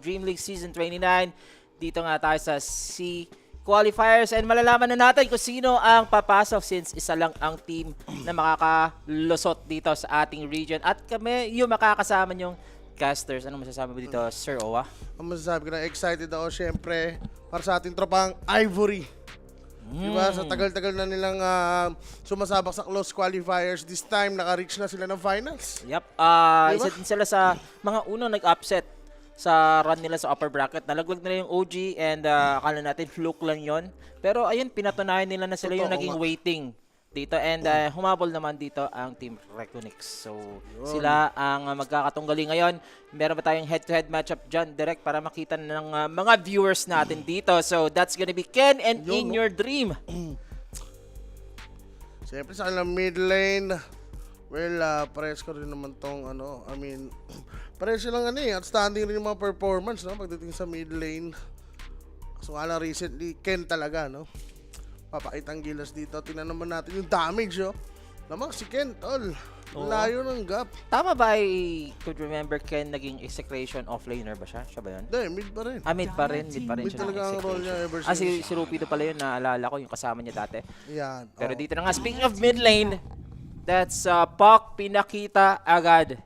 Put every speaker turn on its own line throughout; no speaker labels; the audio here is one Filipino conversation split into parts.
Dream League Season 29. Dito nga tayo sa C qualifiers and malalaman na natin kung sino ang papasok since isa lang ang team na makakalusot dito sa ating region. At kami yung makakasama yung casters. Ano masasabi mo dito, Sir Owa?
Ang masasabi ko na excited ako syempre para sa ating tropang Ivory. Diba? Sa tagal-tagal na nilang sumasabak sa close qualifiers, this time naka-reach na sila ng finals.
Yep.
Diba?
Isa din sila sa mga unang nag-upset sa run nila sa upper bracket. Nalaglag nila yung OG and akala natin fluke lang yon. Pero ayun, pinatunayan nila na sila yung
Totoo
naging
nga.
waiting dito and humabol naman dito ang Team Reconix. So sila ang magkakatunggali ngayon. Meron ba tayong head-to-head matchup dyan direct para makita ng mga viewers natin dito. So that's gonna be Ken and In Your Dream.
Siyempre sa kanilang mid lane, well, pares ko rin naman tong pares silang outstanding rin yung mga performance, no, pagdating sa mid lane. So nga lang recently, Ken talaga, no, papakitang gilas dito. Tingnan naman natin yung damage, oh. Lamang si Ken, tol. Layo ng gap.
Tama ba I could remember Ken naging execration offlaner ba siya? Siya ba yun?
Hindi, mid pa rin.
Mid pa rin. Mid pa rin
Mid
siya ng
talaga ang role niya ever
Si
since.
Rupido pala yun, naalala ko yung kasama niya dati.
Yan.
Pero dito na nga, speaking of mid lane, that's Puck pinakita agad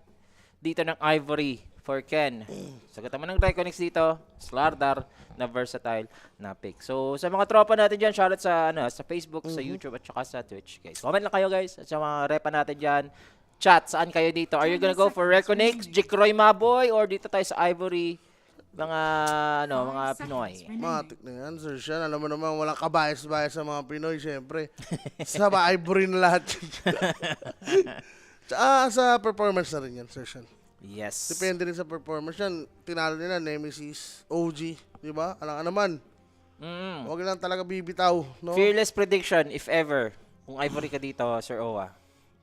dito ng Ivory for Ken. Sagot naman ng Reconix dito, Slardar na versatile na pick. So sa mga tropa natin dyan, shoutout sa, sa Facebook, sa YouTube at saka sa Twitch. Guys, comment lang kayo guys at sa mga repa natin dyan. Chat, saan kayo dito? Are you gonna go for Reconix, Jikroy Maboy, or dito tayo sa Ivory? Mga Pinoy.
Matik na yan, Sir Sean. Alam mo naman, walang kabayas-bayas sa mga Pinoy, syempre. Sa Ivory na lahat. Sa performance na rin yan, Sir Sean.
Yes.
Depende rin sa performance yan. Tinalo nila, Nemesis, OG, di ba? Alam ka naman. Huwag lang talaga bibitaw, no?
Fearless prediction, if ever. Kung Ivory ka dito, Sir Owa.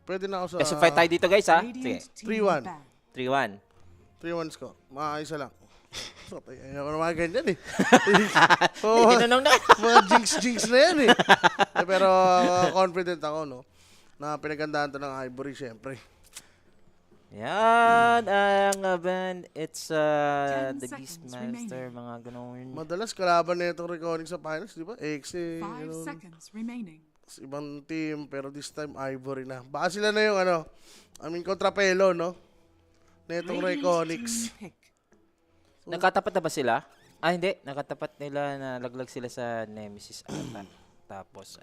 Pwede na ako sa
Kasi fight tayo dito guys ha. Sige.
3-1.
3-1.
3-1 ko. Isa lang. Ayaw ko naman ganyan eh.
Tinanong na.
Mga jinx na yan eh. Pero confident ako, no? Na pinagandaan to ng Ivory, syempre.
Yan ang band. It's the Beastmaster, mga ganun.
Madalas kalaban na itong recording sa finals, di ba? EXE,
5 seconds remaining.
ibang team, pero this time Ivory na. Baka sila na yung kontrapelo, no? Na itong Reconix.
Nagkatapat na ba sila? Hindi. Nakatapat nila na laglag sila sa Nemesis ata. Tapos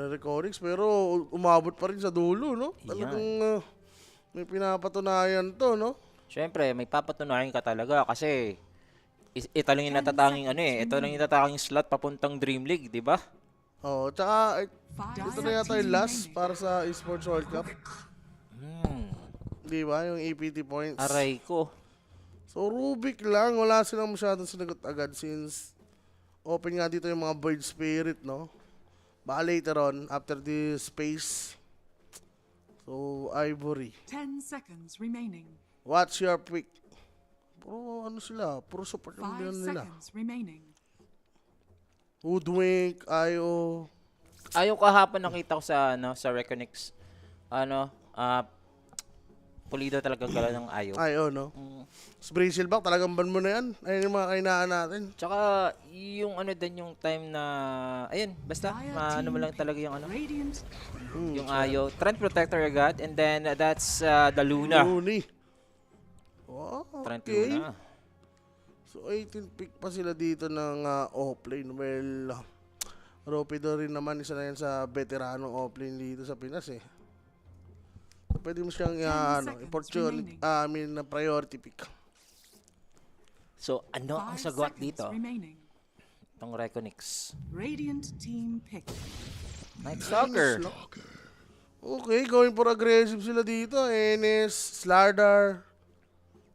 Reconix, pero umabot pa rin sa dulo, no? Talagang may pinapatunayan to, no?
Siyempre, may papatunayan ka talaga kasi ito lang yung natatanging ito lang yung natatanging slot papuntang Dream League, di ba?
Tsaka ito na yata yung last para sa Esports World Cup. Di ba? Yung EPT points.
Aray ko.
So, Rubik lang. Wala silang masyadong sinagot agad since open nga dito yung mga Void Spirit, no? Baka later on, after this space. So, Ivory.
10 seconds remaining.
What's your pick? Puro sila? Puro support yung
5
nila.
seconds remaining.
Hoodwink, Ayo.
Ayaw kahapon nakita ko sa sa Reconix. Pulido talaga gala ng Ayo.
Ayo, no? Sa Brasilback, talagang ban mo na yan. Ayun yung mga kainaan natin.
Tsaka yung din yung time na basta mo lang talaga yung
Radiant
yung Ayo. Trend Protector agad and then that's the Luna.
Looney. Wow,
Trend
okay.
Luna.
So, 18 pick pa sila dito ng offlane. Well, Ropido rin naman, isa na yan sa veteranong offlane dito sa Pinas eh. Pwede mo siyang priority pick.
So, ano ang
5
sagot
seconds
dito?
remaining.
Itong Reconix.
Radiant team pick.
Night Stalker.
Okay, going for aggressive sila dito. Enes, Slardar.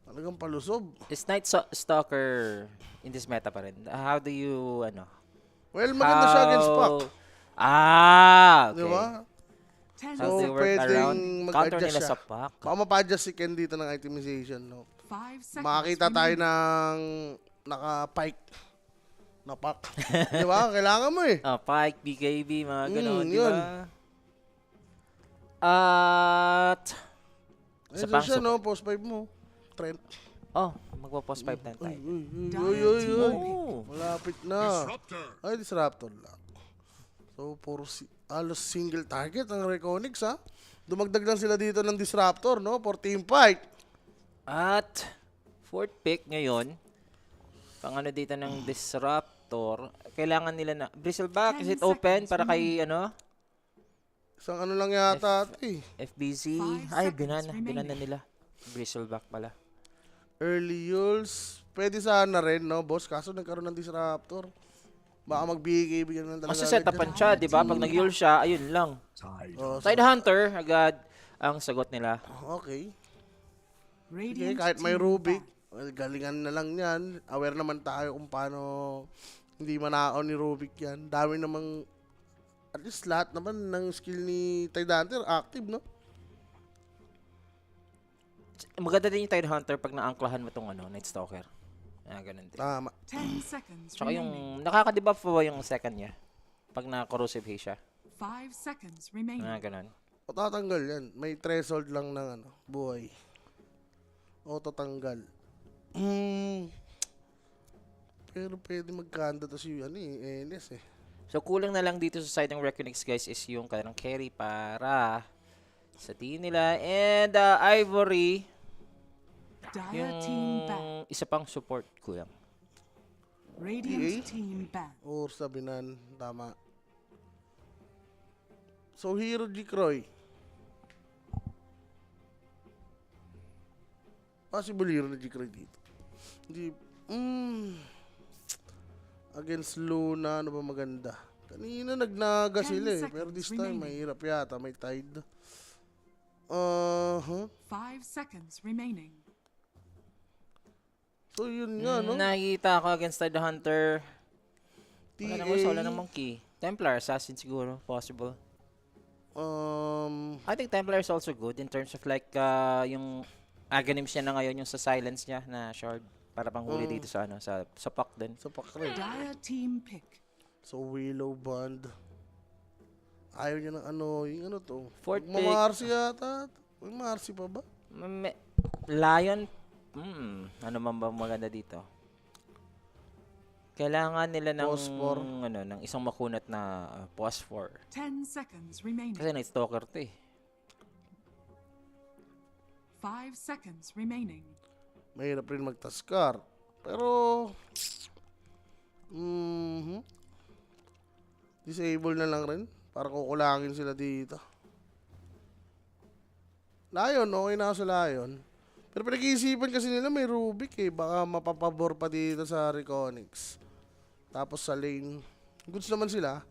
Talagang palusob.
Is Night Stalker in this meta pa rin? How do you,
Well, maganda siya against Puck.
Okay.
Di ba?
10
How
So,
do you work
pwedeng
around? Counter
mag-adjust
nila
siya.
sa Puck.
Baka mapa-adjust si Ken dito ng itemization, no?
5 seconds
Makakita tayo
remaining.
ng naka-pike na Puck. Di ba? Kailangan mo eh.
Pike, BKB, mga gano'n, di
yun.
ba? At...
Ayun siya, no? Post 5 mo. Trent.
Oh, Magpo-post 5 na tayo. Oh.
Malapit na. Ay, Disruptor lang. So, halos single target ang Reconyx, ha? Dumagdag lang sila dito ng Disruptor, no? For team fight.
At fourth pick ngayon, pang ano dito ng Disruptor, kailangan nila na Bristleback, is it
10
open
seconds
para kay ano?
Isang ano lang yata ito, eh.
FBZ.
5
Ay,
seconds
binana
remaining.
nila. Bristleback pala.
Early Yules. Pwede sana rin, no, boss? Kaso nagkaroon ng Disruptor. Baka mag-BKB lang talaga.
Mas set-upan siya, di ba? Pag nag-yul siya, ayun lang.
Oh,
Tidehunter, agad ang sagot nila.
okay. Sige,
Radiant
kahit may
team
Rubik,
back.
well, galingan na lang yan. Aware naman tayo kung paano hindi manakaw ni Rubik yan. Dami namang, at least lahat naman ng skill ni Tidehunter active, no?
Maganda din yung Tidehunter pag naangklahan mo tong ano, Night Stalker. Ah, ganun din.
Tama.
10 seconds
Tsaka
remaining.
yung nakaka-debuff po yung second niya. Pag na-corrosive haze siya.
5 seconds remaining.
Ah, ganun.
O tatanggal yan. May threshold lang ng ano, buhay. O tatanggal. Pero pwede magkanda to si ano eh, NS eh.
So, kulang na lang dito sa side ng Reconyx, guys, is yung kanilang carry para sa team nila. And Ivory,
Dire team back.
yung isa pang support kulang.
Radiant team back.
Or sabinan, tama. So, Hero G. Croy. Possible Hero na G. Croy dito. Hindi, against Luna, ano ba maganda? Kanina nagnaga
10
sila eh. Pero
seconds
this time,
remaining.
mahirap yata. May tide.
5 seconds remaining.
So, yun nga, no?
Nakikita ko against Tidehunter. Wala
TA,
naman, wala namang key. Templar, Assassin siguro, possible. I think Templar is also good in terms of like, yung Aghanims niya na ngayon, yung sa silence niya na shard. Para pang huli dito sa ano, sa puck din.
sa pakre.
Dire team pick.
So, Willow Band. Ayaw niya ng ano, yung ano to.
Fourth pick.
Mamarsi yata. May Marsi pa ba?
Lion, ano man ba maganda dito? Kailangan nila ng
Phosphor.
ano, ng isang makunat na phosphor.
10 seconds remaining.
Kasi Night Stalker 'to eh.
5 seconds remaining.
Mahirap rin magtaskar. Pero, disable na lang rin. Para kukulangin sila dito. Lion, okay na ako sa Lion. Pero pinag-iisipan kasi nila may Rubik eh. Baka mapapabor pa dito sa Reconyx. Tapos sa lane. Goods naman sila.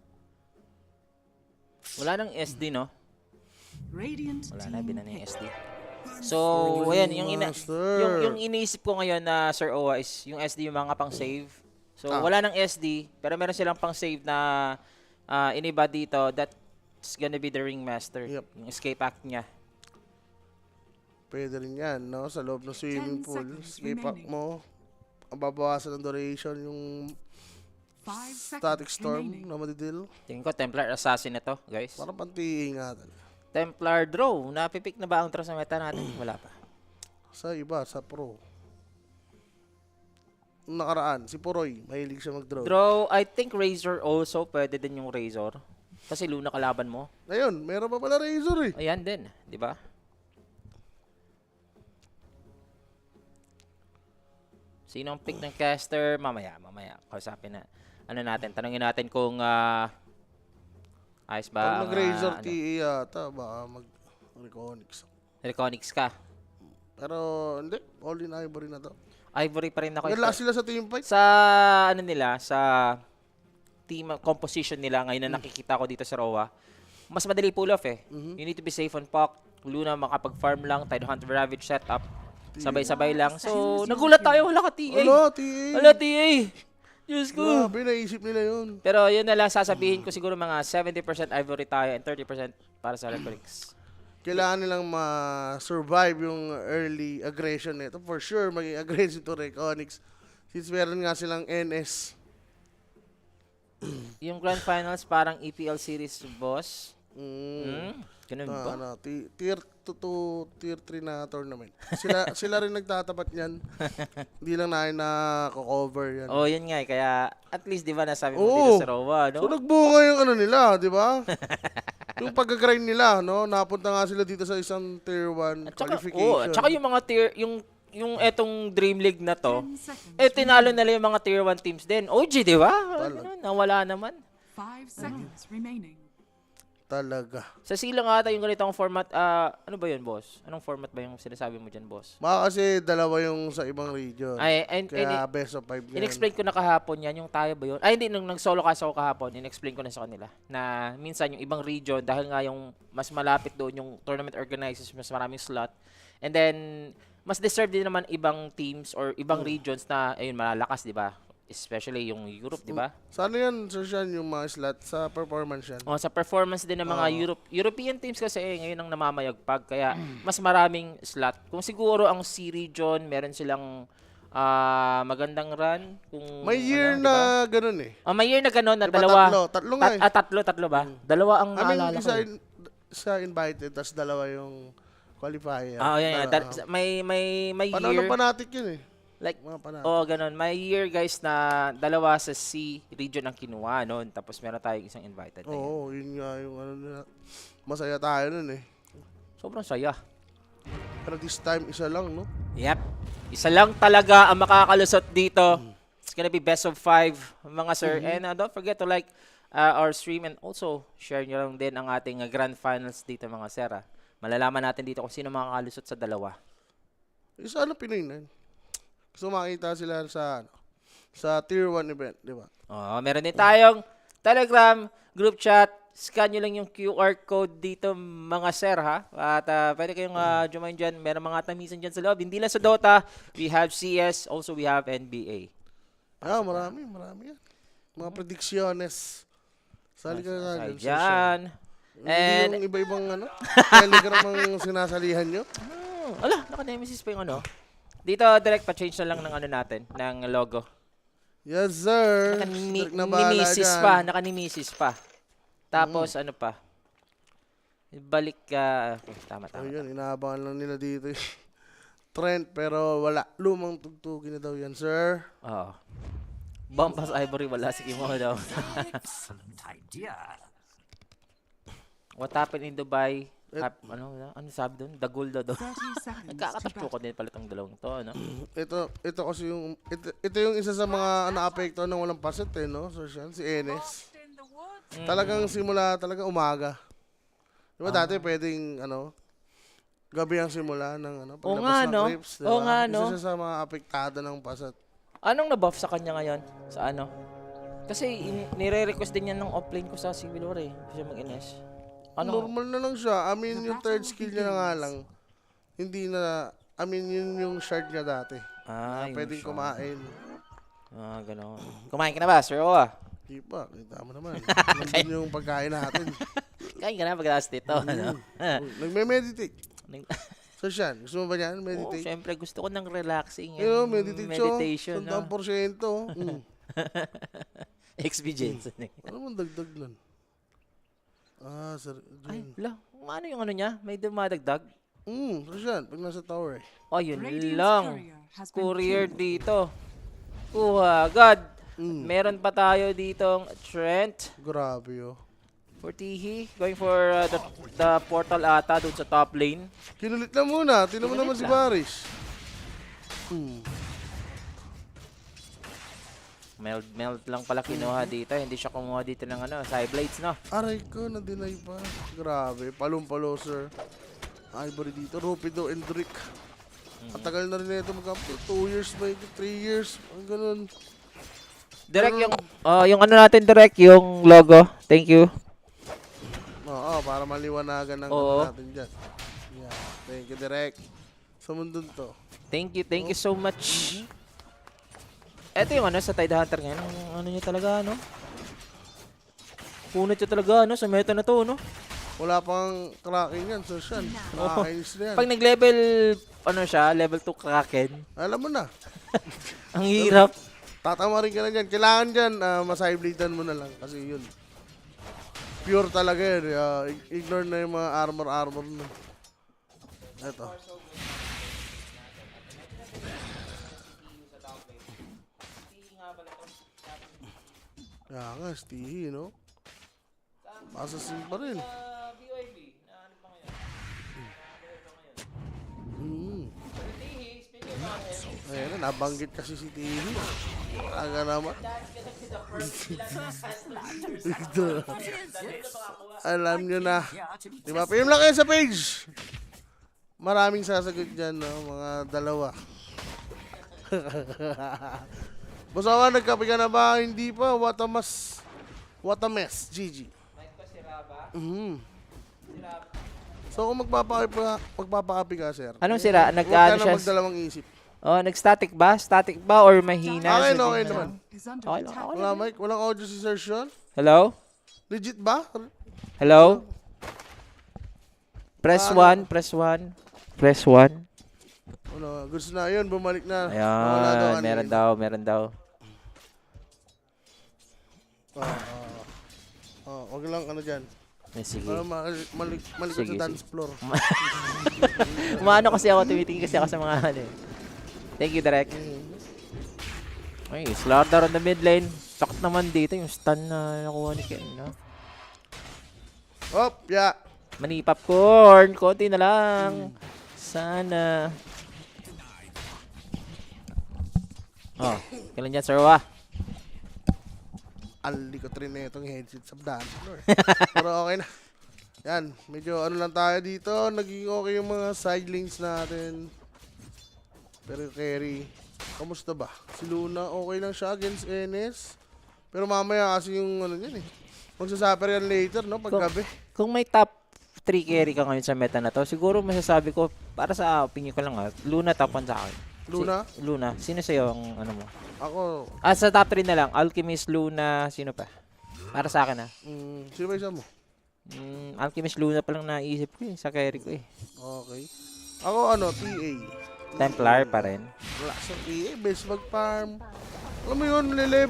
Wala nang SD, no?
Radiant
Wala na,
team
binana yung
pick.
SD. So, ayan,
Master.
yung iniisip ko ngayon na Sir Owa is yung SD yung mga pang save. So, wala nang SD, pero meron silang pang save na iniba dito. That's gonna be the Ringmaster.
Yep.
Yung escape act niya.
Pwede rin yan, no? Sa loob ng swimming
10
pool.
seconds
Escape pack
remaining.
mo. Ang babawasan ng duration yung
5
static
seconds
storm
remaining.
na madidil.
Tingin ko, Templar Assassin na to, guys.
Parang pantiingatan.
Templar Draw. Napipick na ba ang Ultra sa meta natin? Wala pa.
Sa iba, sa pro. Nung nakaraan, si Poroy, mahilig siya mag-draw.
Draw, I think Razor also. Pwede din yung Razor. Kasi Luna kalaban mo.
Ngayon, meron pa pala Razor eh.
Ayan din, di ba? Sino ang pick ng caster? Mamaya. Kausapin na. Ano natin? Tanungin natin kung ayos ba
Pag
ang,
nag-Razor
ano,
TA yata, baka mag-Reconyx.
Reconyx ka.
Pero hindi, all in Ivory na to.
Ivory pa rin ako.
Nagla sila sa team fight.
Sa ano nila, sa team composition nila ngayon na nakikita ko dito sa Roa, mas madali pull off eh. You need to be safe on puck. Luna makapag-farm lang, Tidehunter Ravage setup. Sabay-sabay lang. So, nagulat tayo. Wala ka TA.
Wala, TA.
Wala TA. Diyos ko.
Grabe, naisip nila yun.
Pero yun na lang sasabihin ko siguro mga 70% Ivory tayo and 30% para sa Reconyx.
Kailangan nilang ma-survive yung early aggression nito. For sure, maging aggressive to Reconyx. Since meron nga silang NS.
Yung Grand Finals parang EPL Series boss. Ganun ba?
Tier 2 to tier 3 na tournament. Sila rin nagtatapat niyan. Hindi lang namin na-cover yan.
Oh, yun nga eh. Kaya at least 'di ba nasabi mo
Oo.
dito sa Rowa, no?
So nagbunga yung ano nila, di ba? Yung pag-grind nila, no? Napunta nga sila dito sa isang tier 1 qualification.
Tsaka yung mga tier yung etong Dream League na to,
10 seconds.
tinalo nila yung mga tier 1 teams din. OG, 'di ba? Ganun, nawala naman.
5 seconds remaining.
Talaga.
Sa silang ata yung ganitong format, ano ba yun, boss? Anong format ba yung sinasabi mo dyan, boss?
Baka kasi dalawa yung sa ibang region. Kaya best of 5 yan.
in-explain ko na kahapon yan, yung tayo ba yun? Ay, hindi, nung nag-solo cast ako kahapon, in-explain ko na sa kanila na minsan yung ibang region, dahil nga yung mas malapit doon, yung tournament organizers, mas maraming slot. And then, mas deserve din naman ibang teams or ibang regions na, ayun, malalakas, di ba? Especially yung Europe, di ba?
Sana yan, Sir Sean, yung mga slot sa performance yan.
Oh, sa performance din ng mga European teams kasi ngayon ang namamayagpag kaya mas maraming slot. Kung siguro ang C region, meron silang magandang run kung
May year
ano,
na
diba?
ganun eh.
Oh, may year na ganun na
Diba
dalawa.
tatlo nga eh.
Tatlo ba? Dalawa ang naalala ko.
Isa invited, tas dalawa yung qualifier.
Yan. May
Panahon
year
ng Fnatic yun eh.
like
Mga Fnatic.
ganun. May year guys na dalawa sa C region ang kinuha noon tapos meron tayong isang invited. na yun.
Oo, yun nga yung ano na. Masaya tayo nun eh.
Sobrang saya.
Pero this time, isa lang, no?
Yep. Isa lang talaga ang makakalusot dito. It's gonna be best of 5, mga sir. And don't forget to like our stream and also share nyo lang din ang ating grand finals dito, mga sir. Malalaman natin dito kung sino makakalusot sa dalawa.
Isa ano Pinoy na yun. Gusto makita sila sa tier 1 event, di ba?
Oh, meron din tayong Telegram group chat. Scan nyo lang yung QR code dito, mga sir, ha? At pwede kayong join dyan. Meron mga tamisan dyan sa loob. Hindi lang sa Dota. We have CS. Also, we have NBA.
Marami yan. Mga predicciones. Sali ka nga dyan.
Dyan.
And yung iba-ibang Telegram ang sinasalihan nyo.
Ala, naka-nemesis pa yung ano. Dito, direct pa-change na lang ng ano natin, ng logo.
Yes, sir. Direct na bahala
Naka-nimisis
dyan.
pa, naka-nimisis pa. Tapos, ano pa? Balik ka. Okay, tama.
Ayun, inaabangan lang nila dito yung trend, pero wala. Lumang tugtugin na daw yan, sir.
Oo. Bompas Ivory, wala si Kimo daw.
Excellent idea.
What happened in Dubai? Ano sabi doon? Dagul daw.
30 seconds to
Nagkakatatlo ko
battle.
din pala itong dalawang to, ano?
Ito kasi ito yung isa sa mga naapekto ng walang paset no, Sir Sean, si Enes. Talagang simula umaga. Di ba dati pwedeng gabi ang simula ng
Oo
paglabas
nga,
ng
no?
clips, di
Oo
ba?
nga,
Isa
no?
siya sa mga apektado ng paset.
Anong nabuff sa kanya ngayon? Sa ano? Kasi nire-request din yan ng offlane ko sa Civil War eh. Kasi mag-ines. Ano?
Normal na lang siya. I mean,
The
yung third
battle
skill niya na nga
begins.
lang. Hindi na, I mean, yun yung shard niya dati.
Yung
Pwedeng
siya.
kumain.
Gano'n. Kumain ka na ba, Sir Owa?
Di pa, kita mo naman. Nandun yung pagkain natin.
Kain ka na pag last dito, ano?
Nagme-meditate. So, Sean, gusto mo ba yan?
Oo,
Meditate?
syempre gusto ko ng relaxing.
Meditation.
no?
100%.
Experience.
Ano mong dagdag nun? Sir.
Ay, ano yung ano niya? May dumadagdag?
So, Sean, pag nasa tower eh.
Oh, yun
Radiant's
lang.
courier has been
Courier
killed.
dito. God. Meron pa tayo ditong Trent.
Grabe oh.
For Tihi. Going for the portal ata doon sa top lane.
Kinulit na muna. Tinan mo naman si Baris.
Meld lang pala kinuha dito. Hindi siya kumuha dito ng side blades, no?
Aray ko, na-deny pa. Grabe. Palong-palo, sir. Ivory dito. Rupido and Drick. Ang tagal na rin ito magkampo. 2 years ba? 3 years. Ang ganun.
Direct yung ano natin direct, yung logo. Thank you.
Oo, para maliwanagan ng
Oo.
natin dyan. Yeah. Thank you, Direk. Sa mundo to.
Thank you so much. Ito yung sa Tide Hunter ngayon. Ang ano niya talaga, Punot niya talaga, sa meta na to,
Wala pang cracking yan, Sir Sean. Nakakainis na yan.
Pag nag-level, siya, level 2 Kraken,
Alam mo na.
ang hirap.
Tatama rin ka na dyan. Kailangan dyan, masayblitan mo na lang. Kasi yun. Pure talaga yun. Ignore na yung mga armor na. Ito. Kaya nga, Stihi, no? Assassin pa rin. Ayan na, nabanggit kasi si Tihi. Aga naman. Ito. Alam nyo na. Diba? PM lang kayo sa page. Maraming sasagot dyan, no? Mga dalawa. Basawa, nagkape ka na ba? Hindi pa. What a mess. GG. So kung magpapakapi ka, sir.
Anong sira?
Huwag ka
Nag-ano
na
siya?
magdalawang isip.
Oh, nag-static ba? Static ba or mahina?
Okay,
Sabihin
okay
na.
naman.
Is under
Okay lang,
attack.
okay
Wala
lang.
mic, walang audio si Sir Sean.
Hello?
Legit ba?
Hello? Press
Ano?
1, press 1. Press 1.
Ano, gusto na yun, bumalik na. Wala daw
Ayan,
ano
meron
yun.
daw, meron daw.
Wag lang ano dyan.
Eh, sige.
Para malik
Sige,
sa dance
sige.
floor.
Umaano kasi ako, tumitingin kasi ako sa mga ano eh. Thank you, Direk. Ay, Slardar on the mid lane. Sakit naman dito yung stun na nakuha ni Ken, no?
Hop, yeah.
Mani popcorn, konti na lang. Sana. Oh, kailan dyan, Sir Wa?
Ang likot rin na itong headset sa dance floor. Pero okay na. Yan, medyo ano lang tayo dito. Naging okay yung mga side lanes natin. Pero carry, kamusta ba? Si Luna, okay lang siya against NS. Pero mamaya kasi yung ano yan eh. Magsasuffer yan later, no? Paggabi.
Kung may top 3 carry ka ngayon sa meta na to, siguro masasabi ko, para sa opinion ko lang Luna top 1 sa akin.
Luna?
Luna. Sino sa'yo ang ano mo?
Ako,
Sa top 3 na lang, Alchemist, Luna, sino pa? Para sa akin
sino ba isa mo?
Alchemist, Luna pa lang naisip ko sa carry ko eh.
Okay. Ako ano, TA.
Templar pa rin.
Wala sa TA, best mag-farm. Alam mo yun,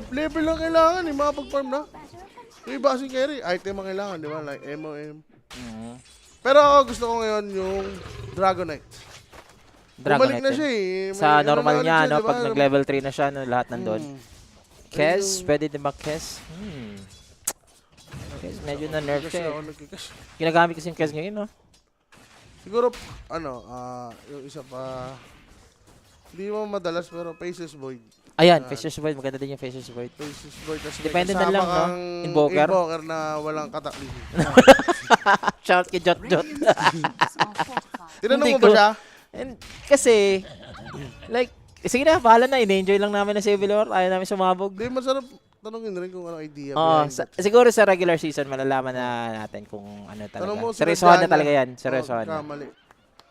level lang kailangan eh, makapag-farm na. Yung iba kasing carry, item ang kailangan, di ba? Like MOM. Pero ako gusto ko ngayon yung Dragonite. Bumalik na siya eh. May
Sa
ano
normal
na ulit
niya,
siya,
no?
di ba?
Pag nag-level 3 na siya, no? Lahat nandun. Kes,
Medyo-
pwede din ba Kes? Kes, medyo na-nerf
Kasi
siya
ako
eh.
nagkikas.
Ginagamit kasi yung Kes ngayon, no?
Siguro, ano, yung isa pa, hindi mo madalas pero Faceless Void.
Ayan, Faceless Void. Maganda din yung Faceless Void.
Faceless Void. Tapos may
Depende na
kasama
lang, no?
kang
Invoker.
Invoker na walang katakli.
Shout kay Jot Jot.
Are fortified.
Tinanong
Hindi
mo ba
ko-
siya?
And, kasi, like, sige na, bahala na. In-enjoy lang namin na Civil War. Ayaw namin sumabog.
Hindi, masarap tanongin rin kung ano idea.
Oo,
behind it.
siguro sa regular season, malalaman na natin kung ano
Tanong mo,
talaga. Seryosohan na
sinadya
talaga
niya.
yan. Seryosohan na.
Kamali.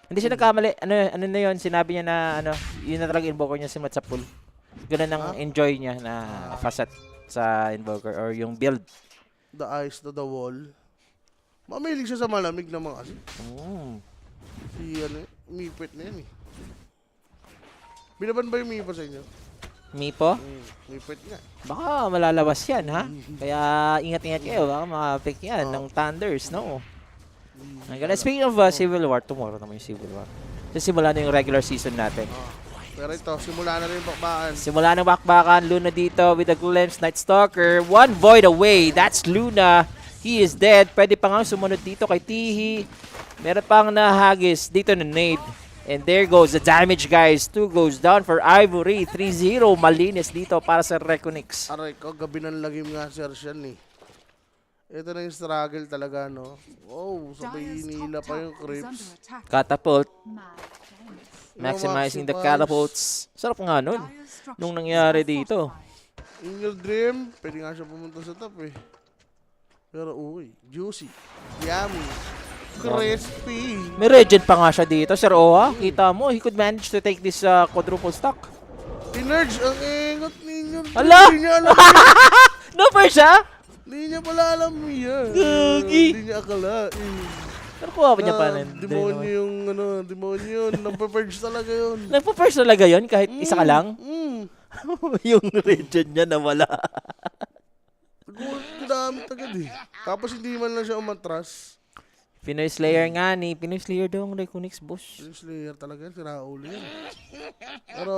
Hindi siya nagkamali. Ano na yun? Sinabi niya na, yun na talaga invoker niya si Matsapul. Ganun ang enjoy niya na facet sa invoker or yung build.
The eyes to the wall. Mamilig siya sa malamig naman kasi. Si ano, Mipet na yan eh. Binaban ba yung Mipa sa inyo?
Mipo?
Mipet nga.
Baka malalabas yan, ha? Kaya ingat-ingat kayo. Baka makapick yan ng Thunders, no? Speaking of Civil War, tomorrow naman yung Civil War. So, simula na yung regular season natin.
Pero ito, simula na rin yung bakbakan.
Simula ng bakbakan, Luna dito with a glimpse, Night Stalker. One void away, that's Luna. He is dead. Pwede pa nga sumunod dito kay Tihi. Meron pang nahagis dito na nade. And there goes the damage, guys. 2 goes down for Ivory. 3-0, malinis dito para sa Reconix.
Aray ko, gabi ng lagim nga si Arshan eh. Ito na yung struggle talaga, no? Oh, sabay
Dire's
hinila
top
pa yung
tower is
creeps.
under attack.
Catapult,
Yung
maximizing the
maximize.
catapults. Sarap nga nun.
Dire's structures
Nung nangyari
are
dito.
fortified.
In your dream, pwede nga siya pumunta sa top eh. Pero uy, juicy, yummy, crispy.
May regen pa nga siya dito, Sir Oha. Kita mo, he could manage to take this quadruple stock.
Inerge, ang engot ninyo.
Ala!
Hindi niya alam yan.
No pa siya?
Hindi niya pala alam yan.
Gagi.
Hindi niya akalain.
Pero kuha pa niya pa
Ah, demonyo yung demonyo yun. Nagpa-purge talaga yun.
Nagpo-first talaga yun kahit isa ka lang?
Mm.
Yung regen niya nawala.
Kung ginamit agad eh. Tapos hindi man lang siya umatras.
Pinoy Slayer nga ni. Pinoy Slayer daw ang Reconix, boss.
Yung Slayer talaga, siraulo yan. Pero,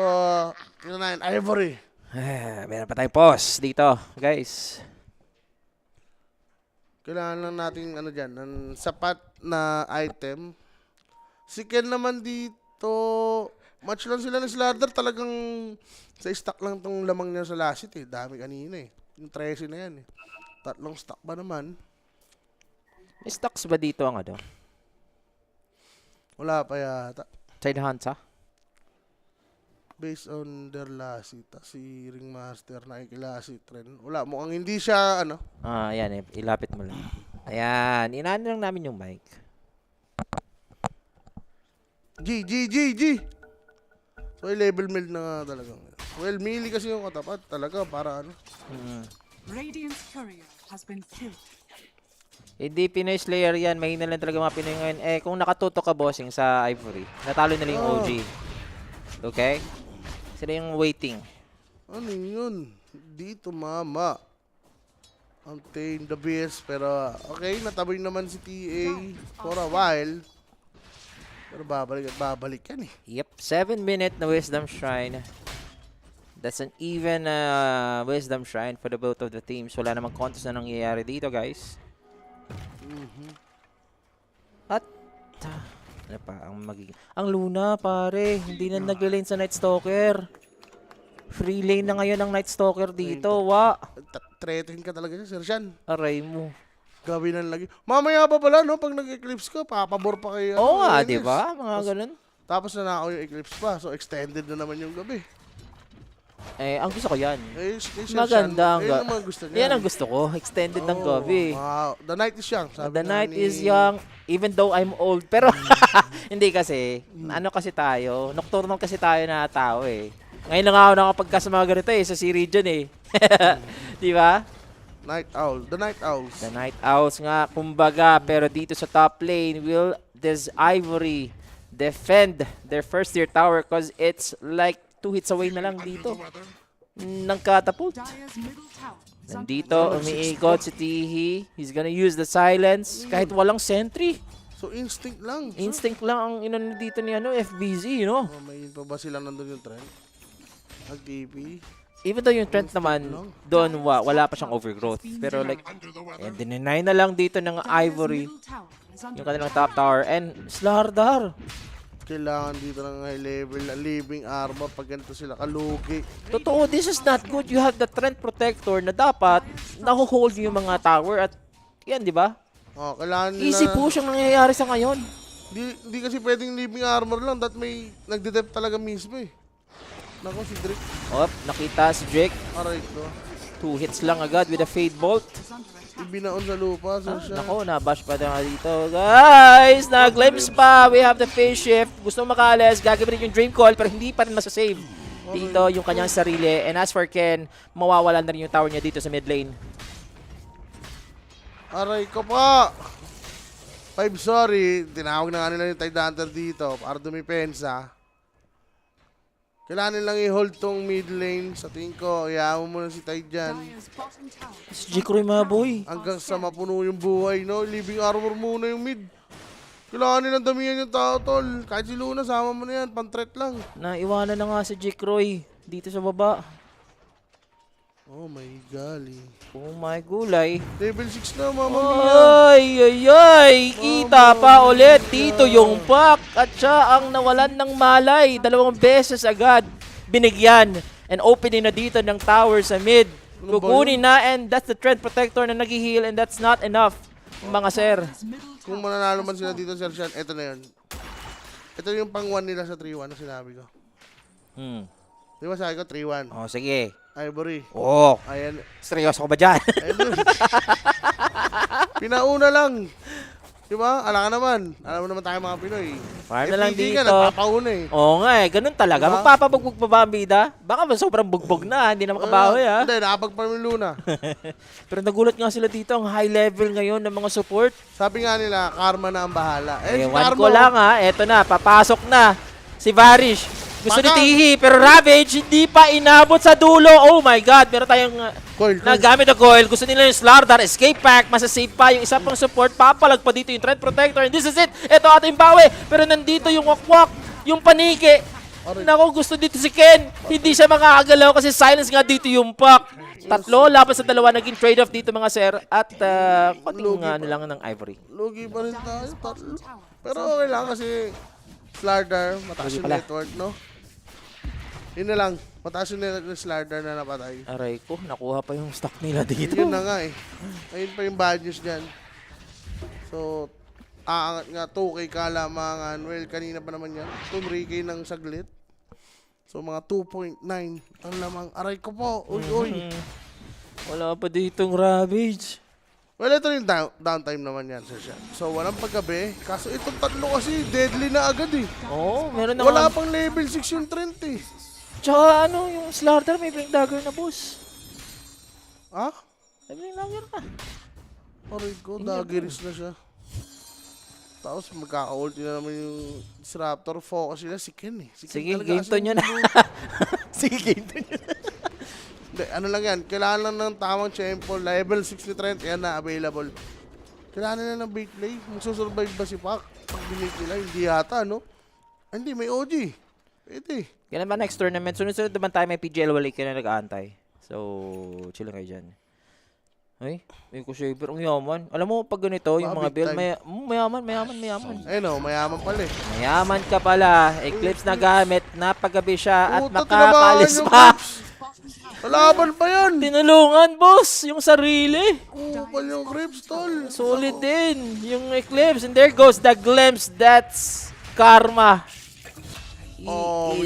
tingnan natin, Ivory.
Meron pa tayong pause dito, guys.
Kailangan lang natin, ano dyan, ng sapat na item. Si Ken naman dito, match lang sila ng Slardar, talagang sa stock lang tong lamang niya sa lasit eh. Dami kanina eh. Yung 13 na yan eh. Tatlong stock ba naman?
May stocks ba dito ang ano?
Wala pa yata.
Side hunts, ha?
Based on their lasit, si Ringmaster na ikilasit rin. Wala, mukhang hindi siya, ano.
Ayan, ilapit mo lang. Ayan, inaan lang namin yung mic.
G. So, level meld na nga talaga. Well, melee kasi yung katapat talaga para ano.
Radiant's courier has been killed.
Hindi Pinoy Slayer yan. Mahina lang talaga mga Pinoy ngayon. Eh, kung nakatuto ka, bossing, sa Ivory, natalo nila yung OG. Okay? Sila yung waiting.
Ano yun? Dito, mama. Obtain the best. Pero, okay, nataboy naman si TA for a while. Pero babalik at babalik yan eh.
Yep, 7-minute na Wisdom Shrine. That's an even Wisdom Shrine for the both of the teams. Wala namang contest na nangyayari dito, guys. At, ano pa, ang Luna, pare, hindi na nagle-lane sa Night Stalker. Free lane na ngayon ang Night Stalker dito, wa.
Threaten ka talaga siya, Sir Sean.
Aray mo.
Gawin na lagi. Mamaya pa pala, no? Pag nag-eclipse ka, papabor pa kayo.
Oo nga, di ba? Mga ganun.
Tapos nanakaw yung eclipse pa. So, extended na naman yung gabi.
Eh, ang gusto ko yan.
Sir
Maganda.
Sean, yun naman gusto niya.
Yan ang gusto ko. Extended ng gabi.
Wow. The night is young. Sabi
The
nga
night
ni-
is young, even though I'm old. Pero, hindi kasi. Ano kasi tayo? Nocturnal kasi tayo na tao eh. Ngayon lang ako nakapagka sa mga ganito eh, sa si Region eh. Di ba?
Night owl. The night owls.
The Night Owls nga, kumbaga. Pero dito sa top lane, will this Ivory defend their first tier tower because it's like 2 hits away na lang dito ng catapult.
Dire's middle tower is under
Nandito, umiikot si Tihi. He's gonna use the silence kahit walang sentry.
So, instinct lang.
Instinct lang ang inano dito ni ano, FBZ, you know?
Oh, may pa ba silang nandun yung trend? Nag-TP?
Even though yung trend naman, doon wala pa siyang overgrowth. Pero like, dininay na lang dito ng Ivory
middle tower is under
yung kanilang top tower. And Slardar,
Kailangan dito ng high level na living armor pag ganito sila kalugi.
totoo, this is not good. You have the Trend Protector na dapat naho-hold yung mga tower at yan, di ba?
Oh, kailangan nila...
Easy push ang nangyayari sa ngayon.
Di kasi pwedeng living armor lang. That may nagde-dep talaga mismo eh. Nako si Drake.
Oh, nakita si Drake.
Aray ko.
2 hits lang agad with a Fade Bolt.
Ibinaon sa lupa. So siya.
Nako, nabash pa na dito. Guys, nag-glimpse pa. We have the phase shift. Gusto makalas, gagawin yung Dream Call pero hindi pa rin masasave. Dito yung kanyang sarili. And as for Ken, mawawalan na rin yung tower niya dito sa mid lane.
Aray ko pa. 5 sorry. Tinawag na nga nila yung Tide Hunter dito para dumipensa. Kailangan nilang i-hold tong mid lane. Sa tingin ko, hayaan mo muna si Tide dyan.
Dire's bottom tower.
Si Jikroy mga boy.
Hanggang sa mapuno yung buhay, no? Living armor muna yung mid. Kailangan nilang damihan yung tao, tol. Kahit si Luna, sama mo na yan. Pan-threat lang.
Naiwanan na nga si Jikroy dito sa baba.
Oh my golly.
Oh my gulay.
Level 6 na, mama mia.
Ay! Kita pa ulit dito yung pack. At siya ang nawalan ng malay. 2 beses agad binigyan. And opening na dito ng tower sa mid.
Ano ba
Kukunin na and that's the Trend Protector na nag-heal and that's not enough. Mga sir.
Middle
Kung
tower.
mananalo man sila dito, Sir Sean, ito na yun. Ito yung pang 1 nila sa 3-1 na sinabi ko. Di ba sabi ko 3-1?
Oh, sige.
Ivory.
Oh,
Ayan.
seryoso ka ba dyan?
Ayun. Pinauna lang. Di ba? Ala ka naman. Alam mo naman tayo mga Pinoy.
Farm na lang
FPD ka,
dito.
nagpapauna eh.
Oo nga eh, ganun talaga.
Diba?
Magpapabugbog pa ba ang bida? Baka ba sobrang bugbog na, hindi na makabawi ah.
Hindi, nakapag-farm yung Luna.
Pero nagulat nga sila dito, ang high level ngayon ng mga support.
Sabi nga nila, karma na ang bahala. Eh, si
Ewan
Karma,
ko lang ha, eto na, papasok na si Varish. Gusto ni
Baka-
Tihi, pero Ravage hindi pa inabot sa dulo. Oh my God, meron tayong
Coil.
nagamit na coil. Gusto nila yung Slardar, escape pack, masasave pa yung isa pang support. Papalag pa dito yung Threat Protector. And this is it. Ito ating bawi. Pero nandito yung wakwak, yung paniki. Naku, gusto dito si Ken. Hindi siya makakagalaw kasi silence nga dito yung pack. Tatlo, laban sa dalawa, naging trade-off dito mga sir. At konting lang ng Ivory.
Lugi pa rin tayo. Tatlo. Pero okay lang kasi Slardar, mataas
Lugi
yung
pala.
network, no? Yun na lang. Mataas yung network ng Slardar na napatay.
Aray ko, nakuha pa yung stock nila dito.
Yun na nga eh. Ayun pa yung bad news dyan. So, aangat nga 2K kalamangan. Well, kanina pa naman yan. 3K ng saglit. So, mga 2.9 ang lamang. Aray ko po. Uy, uy.
Wala pa ditong Ravage.
Well, ito yung downtime naman yan, Sir Sean. So, walang paggabi. Kaso itong tatlo kasi deadly na agad eh.
Oo, meron na
Wala pang level 6 yung Trent eh.
Tsaka ano, yung Slardar may Blink Dagger na boss.
Ha?
May Blink Dagger na.
Aray ko, daggeris na siya. Tapos magkaka-ulti na naman yung Disruptor. Focus sila si Ken eh. Si Ken
Sige,
talaga
game
kasi
to nyo na.
yung-
Sige, game to nyo na.
Hindi, ano lang yan. Kailangan lang ng tamang tempo. Level 6 ni Trent, yan na available. Kailangan nila ng bait play. Magsusurvive ba si Pac? Pag binake nila, hindi yata, no? Ah, hindi, may OG. Pwede.
Kailan ba next tournament? Sunod-sunod naman tayo may PGL wala ka na nag-aantay. So, chill lang kayo dyan. Ay, may Kushaver. Ang yaman. Alam mo, pag ganito, yung
Baka
mga
big
build,
time.
mayaman.
Ayun o, mayaman pala eh.
Mayaman ka pala. Eclipse na gamit. Napagabi siya at
Puta,
nakakalis
tinamaan yung
pa.
Crips. Kalaban pa yan.
Tinulungan, boss. Yung sarili.
Kupal yung Crips, tol.
Solid din. Yung Eclipse. And there goes the glimpse. That's karma. He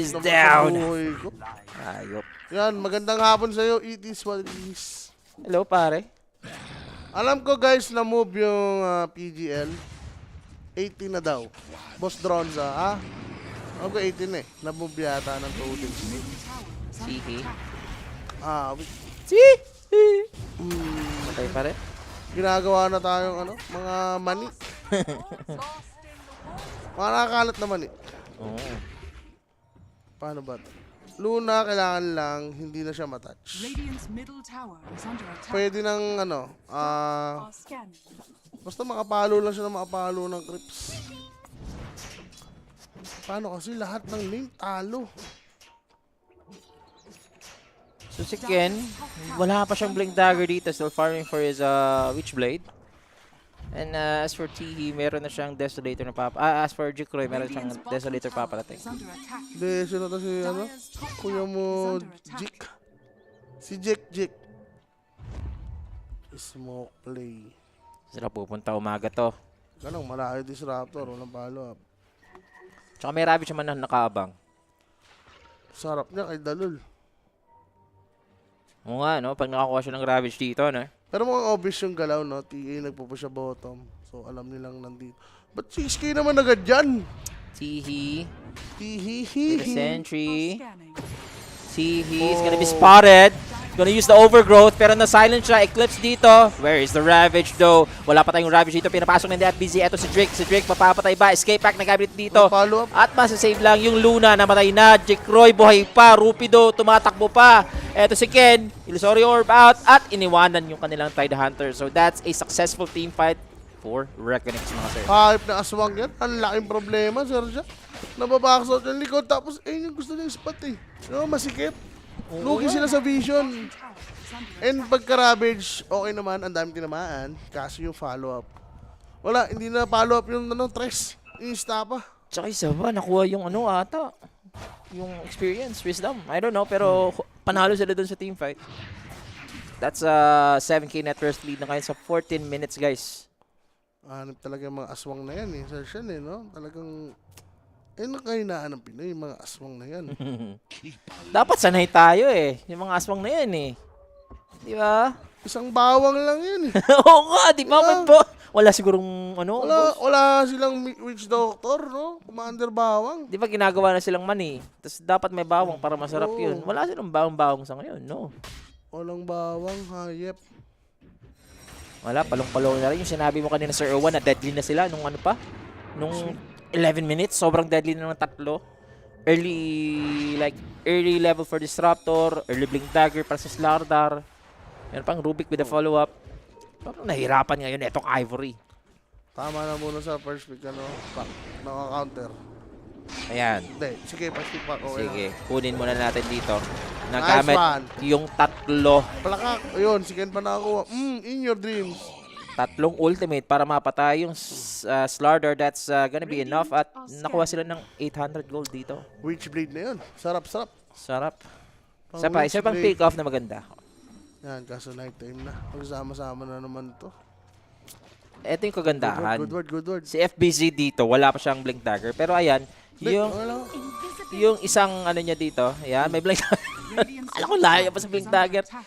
is
wait naman sa
down.
buhay ko.
Ayop.
Yan, magandang hapon sa'yo. It is what it is.
Hello, pare.
Alam ko guys na move yung PGL. 18 na daw. Boss Dronza, ha? Alam ko 18 eh. Na-move yata ng Totems.
Sige.
Wait.
Patay pa rin.
Ginagawa na tayong ano, mga mani. Mga nakakalat na mani.
Oo.
Paano ba ito? Luna, kailangan lang hindi na siya matouch.
Radiant's middle tower is under attack.
Pwede ng ano,
Are scanning.
basta makapalo lang siya na makapalo ng Crips. Paano kasi lahat ng lane talo?
So si Ken, wala pa siyang Blink Dagger dito. Still farming for his Witchblade. And as for Tihi, meron na siyang Desolator na as for Jikroy, meron siyang
Radiant's bottom
Desolator
tower
paparating.
is under attack.
Hindi, sino to si ano?
Dire's top
Kuya
tower
mo,
is under attack.
Jik. Si Jik. Smoke play.
Sila pupunta umaga to.
Ganang malayo Disruptor, walang follow up.
Tsaka may Ravage naman na nakaabang.
Sarap niya kay Dalul.
Oo nga, no? Pag nakakuha siya ng Ravage dito, no?
Pero mukhang obvious yung galaw, no? TA nagpupo siya bottom. So alam nilang nandito. Ba't 6K naman agad dyan?
Tihi, the
Tihihihi.
Sentry.
Scanning.
Tihi is gonna be spotted. Gonna use the overgrowth, pero na-silence siya. Eclipse dito. Where is the Ravage though? Wala pa tayong Ravage dito. Pinapasok ng FBZ. Eto si Drake. Si Drake mapapatay ba? Escape pack na gamit dito.
Follow up.
At masasave lang yung Luna. Namatay na. Jikroy buhay pa. Rupido tumatakbo pa. Eto si Ken. Illusory Orb out. At iniwanan yung kanilang Tide Hunter. So that's a successful team fight for Reckonings mga sir.
Hype na aswang yan. Ang laking problema, Sergio. Nababox out yung likod. Tapos, yung gusto niyang spot eh. No, masikip. Lugi sila sa vision.
Tower is under
And pagka-ravage, okay naman. Ang dami tinamaan. Kaso yung follow-up. Wala, hindi na follow-up yung Tres. Yung Istapa.
Tsaka isa ba, nakuha yung ano ata. Yung experience, wisdom. I don't know, pero panalo sila dun sa team fight. That's a 7K net worth lead na kayo sa 14 minutes, guys.
Hanip talaga yung mga aswang na yan eh. Sergio no? Talagang... nakahinaan ng Pinoy, yung mga aswang na yan.
Dapat sanay tayo eh. Yung mga aswang na yan eh. Di ba?
Isang bawang lang yan eh.
Oo nga, di ba? Ba't po? Wala sigurong ano, boss.
Wala silang witch doctor, no? Commander bawang.
Di ba ginagawa na silang money? Tapos dapat may bawang para masarap
Oo.
yun. Wala silang bawang-bawang sa ngayon, no?
Walang bawang, hayep.
Wala, palong-palong na rin. Yung sinabi mo kanina, Sir Owen, na deadly na sila nung ano pa? Nung 11 minutes, sobrang deadly na ng tatlo. early level for Disruptor, early Blink Dagger para sa Slardar. Meron pang Rubik with the follow-up. Parang nahirapan ngayon itong Ivory.
Tama na muna sa first pick, ano, pack. Naka-counter.
Ayan.
Hindi, sige, first pick pack. Okay
Sige,
lang.
kunin muna natin dito. Nagamit
one.
yung tatlo.
Plakak. Ayun, second pa nakakuha. In your dreams.
Tatlong ultimate para mapatay yung Slardar. That's gonna be enough. At nakuha sila ng 800 gold dito.
Witchblade na yun. Sarap, sarap.
Sarap.
Pang
Isa pang
Witchblade.
pick-off na maganda.
Yan, kaso night time na. Magsama-sama na naman to.
Ito yung
Good
kagandahan.
word, good word, good word.
Si FBZ dito, wala pa siyang Blink Dagger. Pero ayan, yung isang ano niya dito, ayan, may Blink Dagger.
Radiant's
Alam ko,
top
layo
tower
pa sa
is
Blink
under
Dagger.
attack.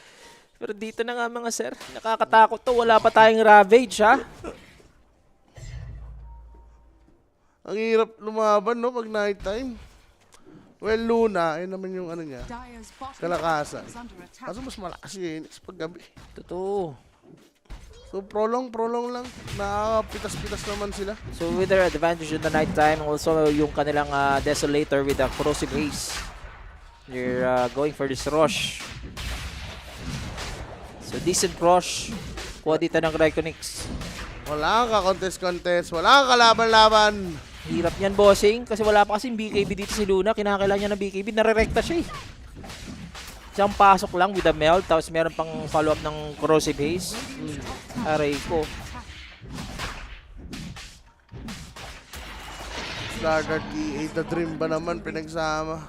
Pero dito na nga mga sir, nakakatakot to. Wala pa tayong Ravage, ha?
Ang hirap lumaban, no, pag night time. Well, Luna, ayun naman yung ano niya.
Dire's bottom
Kalakasan.
tower is under attack.
Kaso mas malakas si Enix pag gabi.
Totoo.
So, prolong lang. Nakakapitas-pitas naman sila.
So with their advantage in the night time, also yung kanilang Desolator with the Corrosive Haze. They're going for this rush. So decent rush. Kuha dito ng Ryconix.
Wala kang ka-contest. Wala kang kalaban-laban.
Hirap niyan, bossing. Kasi wala pa kasing BKB dito si Luna. Kinakailangan niya ng BKB. Nare-recta siya eh. Isang pasok lang with a meld. Tapos meron pang follow-up ng Corrosive Haze. Aray ko.
Slardar TA, the dream ba naman pinagsama?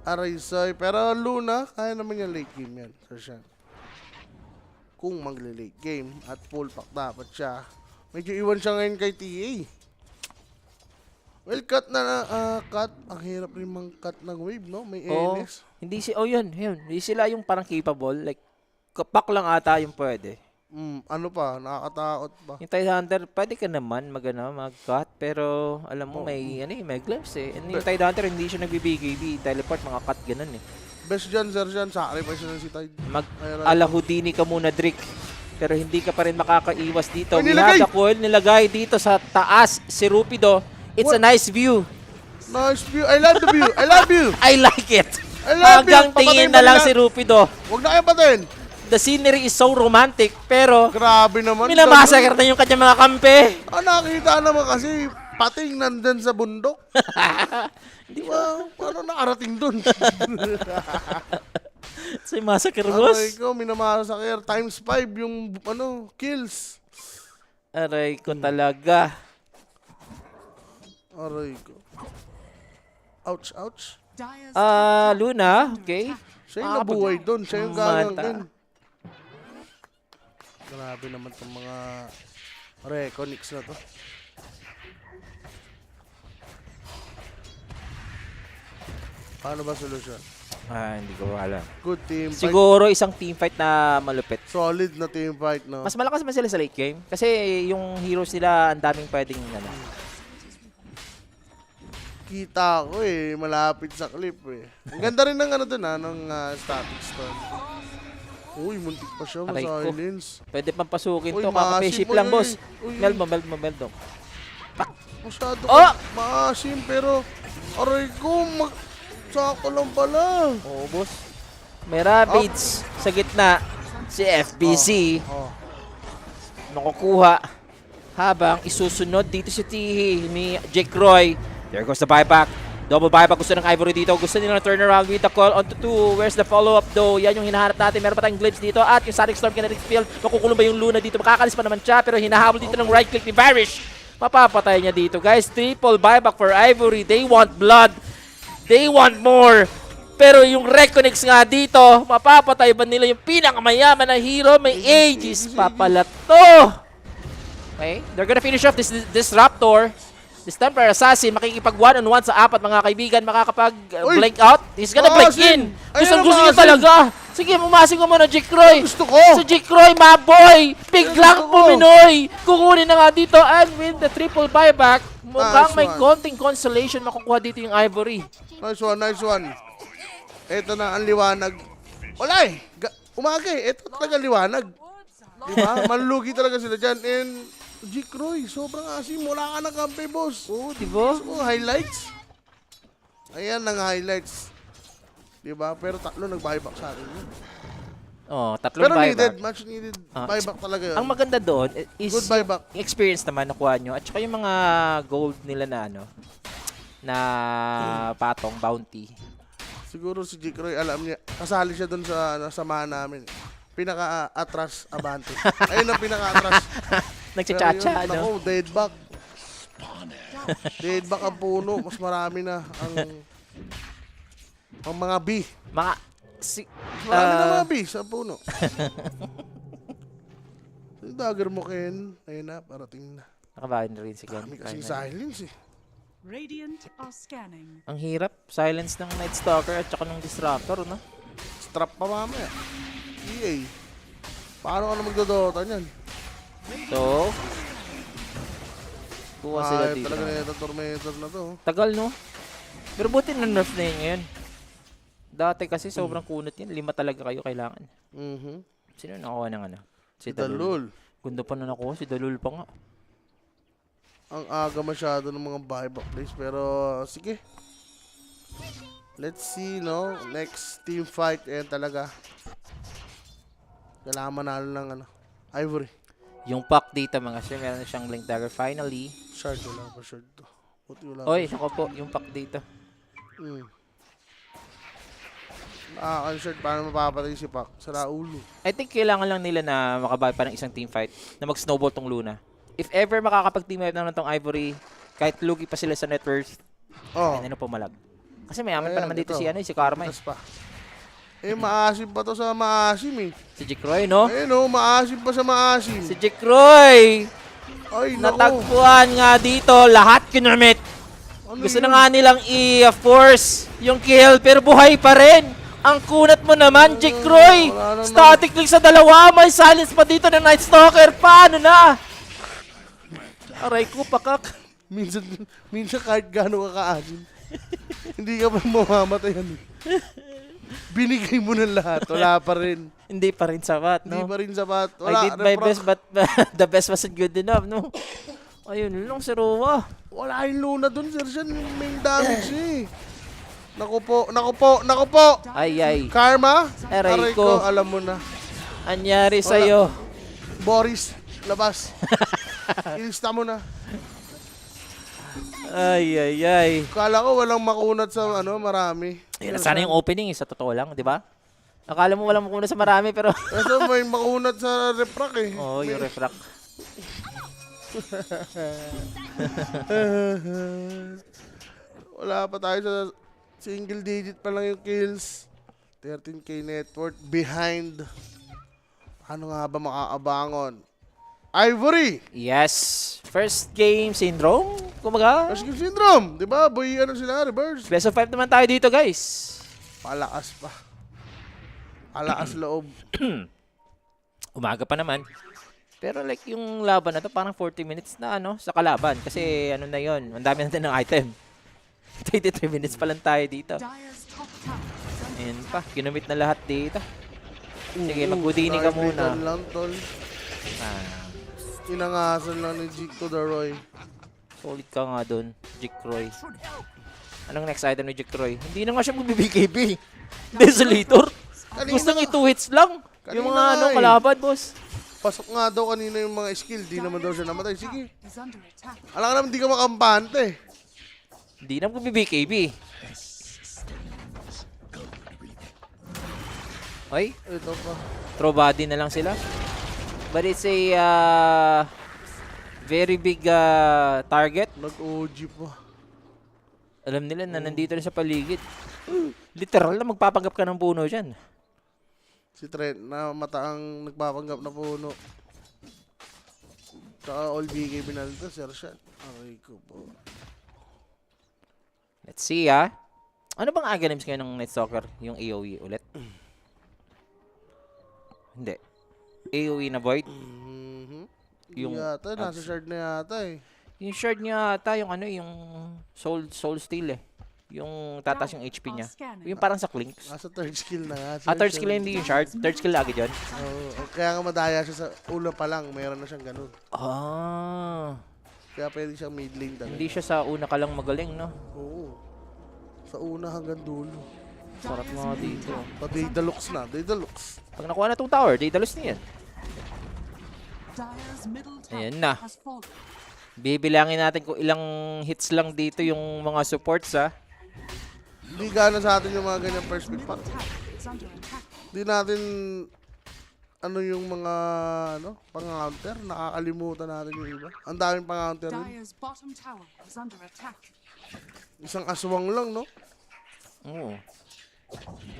Aray soy. Pero Luna, kaya naman yung late game yan. Sir Sean. Kung magle-late game at full pack dapat siya. Medyo iwan siya ngayon kay TA. Well, cut na cut. Ang hirap rin mang cut ng wave, no? May
Oh,
NS.
yun. Hindi sila yung parang capable. Like, kapak lang ata yung pwede.
Ano pa? Nakakatakot pa.
Yung Tide Hunter, pwede ka naman mag-cut, pero alam mo may glimpse eh. And yung Tide Hunter hindi siya nagbibigay, teleport mga cut ganun eh.
Best dyan, Sir Sean. Sacrifice na si Tide.
Ala Houdini ka muna, Drick. Pero hindi ka pa rin makakaiwas dito.
Ay,
We
nilagay!
have the coil nilagay dito sa taas si Rupido. It's a nice view.
Nice view. I love the view. I love you.
I like it.
I love
Hanggang
you.
tingin
Papatayin
na
ba
lang
nila?
si Rupido.
Huwag na kayo patayin.
The scenery is so romantic, pero
Grabe naman.
minamasakar na yung kanyang mga kampe.
Nakita naman kasi pating nandun sa bundok. Di ba? Paano nakarating dun?
Si Massacre boss.
Aray ko, minamasakir. Times 5 yung kills.
Aray ko talaga.
Aray ko. Ouch, ouch.
Dire's top tower
Luna,
is under
okay.
attack.
Siya yung nabuhay dun. Siya yung gagangin.
Mata.
Grabe naman itong mga Reconix na to. Paano ba solusyon?
Hindi ko alam.
Good team fight.
Siguro isang team fight na malupit.
Solid na team fight, no?
Mas malakas man sila sa late game. Kasi yung heroes nila, ang daming pwedeng
Kita ko eh, malapit sa clip eh. Ang ganda rin ng ng static stun. Uy, muntik pa siya,
Aray ko.
ma-silence.
Pwede pang pasukin
Uy,
to. Kaka-ship
massive,
lang,
uy,
boss.
uy.
Meld mo.
Masyado
Oh!
maasim pero aray ko, sakto lang pala.
Oo, boss. May Rabbids sa gitna. Si FBC.
Oh.
Makukuha. Habang isusunod dito si Tihi ni Jake Roy. There goes the buyback. Double buyback. Gusto ng Ivory dito. Gusto nila na turn around with the call onto 2. Where's the follow-up though? Yan yung hinahanap natin. Meron pa tayong glimpse dito. At yung Sonic Storm kinetic field. Makukulong ba yung Luna dito? Makakalis pa naman siya. Pero hinahabol dito ng right click ni Varish. Mapapatay niya dito. Guys, triple buyback for Ivory. They want blood. They want more. Pero yung Reconix nga dito, mapapatay ba nila yung pinakamayaman na hero? May Aegis pa pala to. Okay, they're gonna finish off this Raptor. This Templar Assassin, makikipag one-on-one sa apat mga kaibigan, makakapag-blank out. He's gonna break in. Gusto niya talaga. Sige, mumasing ko muna, Jake Roy.
Gusto ko.
So Jake Roy, my boy. Biglang
Gusto ko.
puminoy. Kukunin na nga dito and with the triple buyback, mukhang
Nice
may
one.
konting consolation makukuha dito yung Ivory.
Nice one, nice one. Ito na ang liwanag. Wala eh. Umaga eh. Ito talaga liwanag. Diba? Manlugi talaga sila dyan. And Jake Roy, sobrang asim. Wala ka ng kampe, boss.
Oo, di ba?
Gusto ko, highlights. Ayan ang highlights. Diba? Pero tatlo nag-buyback sa akin yun.
Oh, tatlong
Pero
buyback.
needed, much needed
Ah,
buyback talaga yun.
Ang maganda doon is
Good buyback.
yung experience naman nakuha nyo at saka yung mga gold nila na ano na patong bounty.
Siguro si Jikroy, alam niya, kasali siya doon sa samahan namin. Pinaka-atras abante. Ayun ang pinaka-atras.
Nagchachacha, ano?
Ako, dead back. Dead back ang puno. Mas marami na ang mga B.
Mga si
Marami na mga B sa puno. Yung dagger mo, Ken. Ayun na, parating na.
nakabahan na rin si Ken.
Dami kasing
Finally.
silence eh.
Radiant are scanning.
Ang hirap. Silence ng Night Stalker at saka ng Disruptor, no?
Strap pa mamaya. EA. Paano ka na magdodota niyan?
So, kuha sila
Ay,
dito.
talaga na yung Tormentor na to.
Tagal, no? Pero buti na nerf na yun ngayon. Dati kasi sobrang kunot yan. 5 talaga kayo kailangan. Sino nakuha ng ano? Si
Dalul.
Ganda pa na nakuha. Si Dalul pa nga.
Ang aga masyado ng mga buyback plays. Pero, sige. Let's see, no? Next team fight. Ayan talaga. Kailangan manalo ng ano. Ivory.
Yung pack dito mga sir, meron na siyang Blink Dagger finally.
Shard. Wala pa shard to. Buti wala
Oy,
pa.
ako po, yung pack dito.
Shard. Paano mapapatay si Pac? Sara ulo.
I think kailangan lang nila na makabay pa ng isang team fight na mag-snowball tong Luna. If ever makakapag-team up naman tong Ivory, kahit lugi pa sila sa net worth,
Oh.
ano pumalag. Kasi mayaman pa
Ayan,
naman dito
ito.
si Karma.
Tatas pa. Maasim pa to sa maasim eh.
Si Jikroy, no?
Ayun oh, maasim pa sa maasim.
Si Jikroy!
Ay, naku.
Natagpuan nga dito, lahat kinamit.
Ano
Gusto
yun?
na nga nilang i-force yung kill, pero buhay pa rin. Ang kunat mo naman, Jikroy!
wala naman.
Static click sa dalawa, may silence pa dito ng Night Stalker. Paano na? Aray ko, pakak.
Minsan kahit gaano ka kaasim, hindi ka pa mamamatay yan. Binigay mo na lahat, wala pa rin.
Hindi pa rin sapat,
Hindi
no?
pa rin sapat.
I
Wala,
did my
refract.
best, but the best wasn't good enough, no? Ayun lang, si Roa.
Wala yung Luna dun, sir. Siya yung main damage eh. Naku po.
Ay.
Karma?
Aray ko.
Alam mo na.
Anyari sa'yo.
Boris, labas. Ilista mo na.
Ay.
Kala ko walang makunat sa marami.
Yun, sana yung opening, sa totoo lang, di ba? Akala mo walang makuna sa marami, pero...
Kasi may makunat sa refract eh.
Oo, yung refract.
Wala pa tayo sa single digit pa lang yung kills. 13k net worth behind. Ano nga ba makaabangon? Ivory!
Yes. First game syndrome, kumaga.
Rush Syndrome! Di ba? Boy, ano sila? Reverse.
Best of 5 naman tayo dito, guys.
Palakas pa. Palakas loob.
Umaga pa naman. Pero like yung laban na to, parang 40 minutes na ano, sa kalaban. Kasi ano na yon, ang dami natin ng item. 23 minutes pa lang tayo dito.
Dire's top tower is under
Ayan pa, ginamit na lahat dito. Sige, mag-Houdini ka muna.
Lang, tol.
Ah,
Inangasan lang ni Jikto Daroy.
solid ka nga dun, Jikroy. Anong next item ni Jikroy? Hindi na nga siya mag-BKB. Desolator.
Kanina
Gusto
nga.
niya 2 hits lang. Yung
Kanina
mga
nga eh.
kalaban, boss.
Pasok nga daw kanina yung mga skill. Di naman daw siya namatay. Sige.
is under attack.
Alam ka naman, di ka makampante.
Hindi na mag-BKB. Oy,
Ito pa.
throw body na lang sila. But it's a very big target.
Nag-OG pa.
Alam nila na nandito na sa paligid. Literal na magpapanggap ka ng puno dyan.
Si Trent na mataang nagpapanggap na puno. Tsaka all BK binalita, Sir Sean. Aray ko po.
Let's see Ano bang agonims ngayon ng Night Stalker? Yung AoE ulit? Hindi. AoE na void?
Yung
Yung
yata, nasa shard na yata eh.
Yung shard niya ata, yung ano, yung soul steal eh. Yung tataas yung HP niya. Yung parang sa Clinks.
Nasa third skill na nga.
Third skill hindi yung shard. Third skill agad yun.
Kaya nga madaya siya sa ulo pa lang. Meron na siyang ganun.
Ah.
Kaya pwede siyang mid lane talaga.
Hindi siya sa una ka lang magaling, no?
Oo. Sa una hanggang dulo.
Sarap mga dito.
Deluxe na. Deluxe.
Pag nakuha na itong tower, Daedalus na yan.
Dire's middle tower
Ayan na.
has fallen.
Bibilangin natin kung ilang hits lang dito yung mga supports ha.
Hindi gana sa atin yung mga ganyan first pick
Middle
pack.
tower is under attack.
Hindi natin ano yung mga pang-counter. Nakakalimutan natin yung iba. Ang daming pang-counter rin.
Dire's bottom tower is under attack.
Isang aswang lang, no?
Oo.